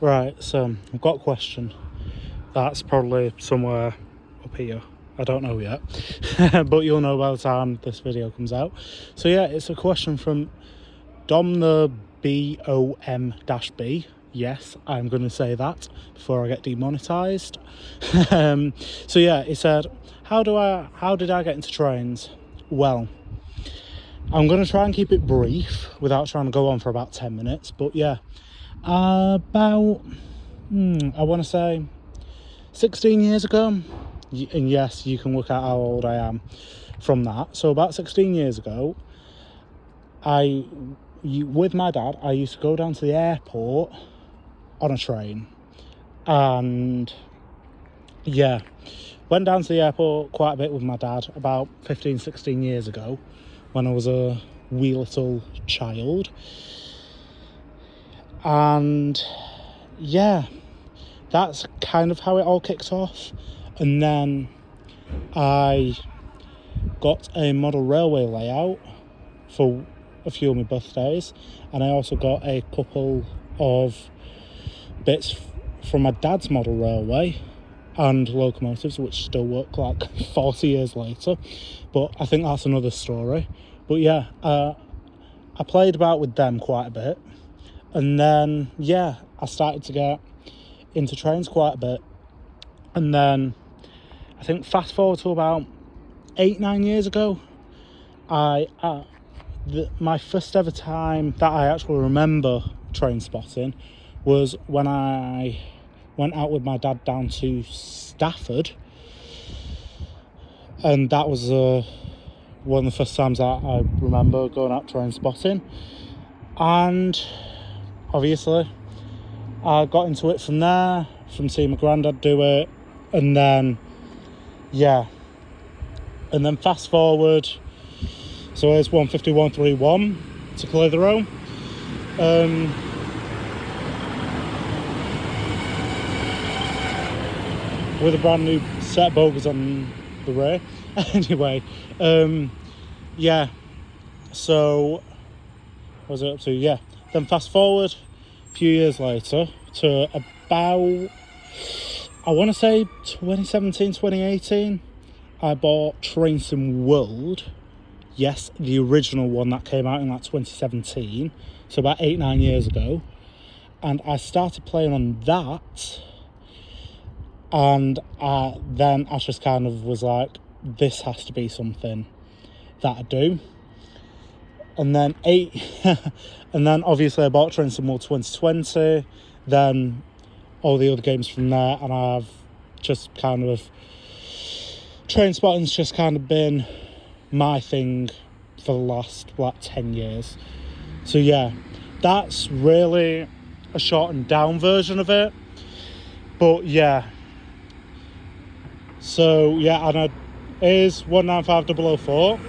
Right, so I've got a question that's probably somewhere up here. I don't know yet, but you'll know by the time this video comes out. So yeah, it's a question from Dom the BOM-B. Yes, I'm going to say that before I get demonetized. So yeah, he said, how did I get into trains? Well, I'm going to try and keep it brief without trying to go on for about 10 minutes. But yeah, about, I want to say 16 years ago. And yes, you can work out how old I am from that. So about 16 years ago, with my dad, I used to go down to the airport on a train. And yeah, went down to the airport quite a bit with my dad about 15, 16 years ago when I was a wee little child. And yeah, that's kind of how it all kicked off. And then I got a model railway layout for a few of my birthdays, and I also got a couple of bits from my dad's model railway and locomotives, which still work like 40 years later, but I think that's another story. But yeah, I played about with them quite a bit, and then yeah, I started to get into trains quite a bit. And then I think fast forward to about 8-9 years ago, my first ever time that I actually remember train spotting was when I went out with my dad down to Stafford, and that was one of the first times that I remember going out train spotting. And obviously I got into it from there, from seeing my granddad do it, and then yeah, and then fast forward, so it's 15131 to Clitheroe. With a brand new set of bogies on the rear. Anyway, yeah, so what was it up to? Yeah, then fast forward a few years later to about, I want to say 2017, 2018, I bought Train Sim World. Yes, the original one that came out in like 2017, so about 8-9 years ago. And I started playing on that, and then I just kind of was like, this has to be something that I do. And then and then obviously I bought Train Sim World 2020, then all the other games from there, and I've just kind of, train spotting's just kind of been my thing for the last 10 years. So yeah, that's really a shortened down version of it. But yeah, so yeah, and it is 195004.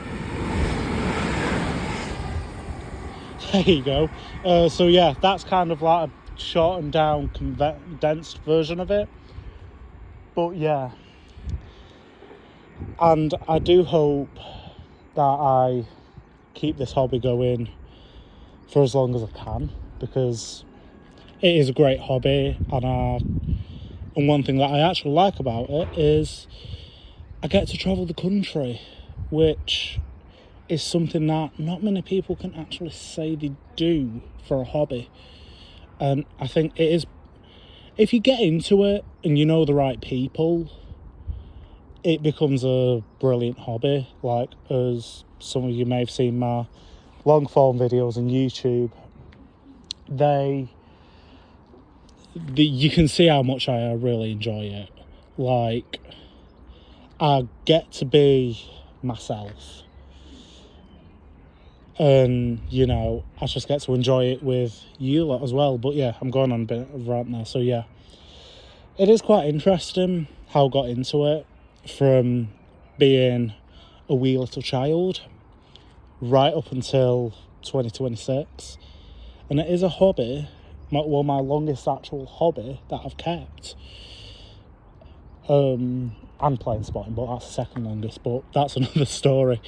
There you go. So yeah, that's kind of like a shortened down, condensed version of it. But yeah, and I do hope that I keep this hobby going for as long as I can, because it is a great hobby, and one thing that I actually like about it is I get to travel the country, which is something that not many people can actually say they do for a hobby. And I think it is, if you get into it and you know the right people, it becomes a brilliant hobby. Like, as some of you may have seen my long form videos on YouTube, you can see how much I really enjoy it. Like, I get to be myself, and you know, I just get to enjoy it with you lot as well. But yeah, I'm going on a bit of a rant now. So yeah, it is quite interesting how I got into it, from being a wee little child right up until 2026, and it is a hobby, my longest actual hobby that I've kept. I'm playing spotting, but that's the second longest, but that's another story.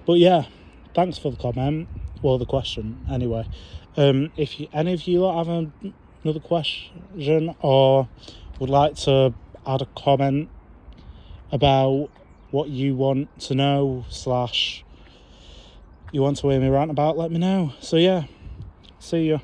But yeah, thanks for the comment, well, the question anyway. If any of you lot have another question, or would like to add a comment about what you want to know / you want to hear me rant about, let me know. So yeah, see you.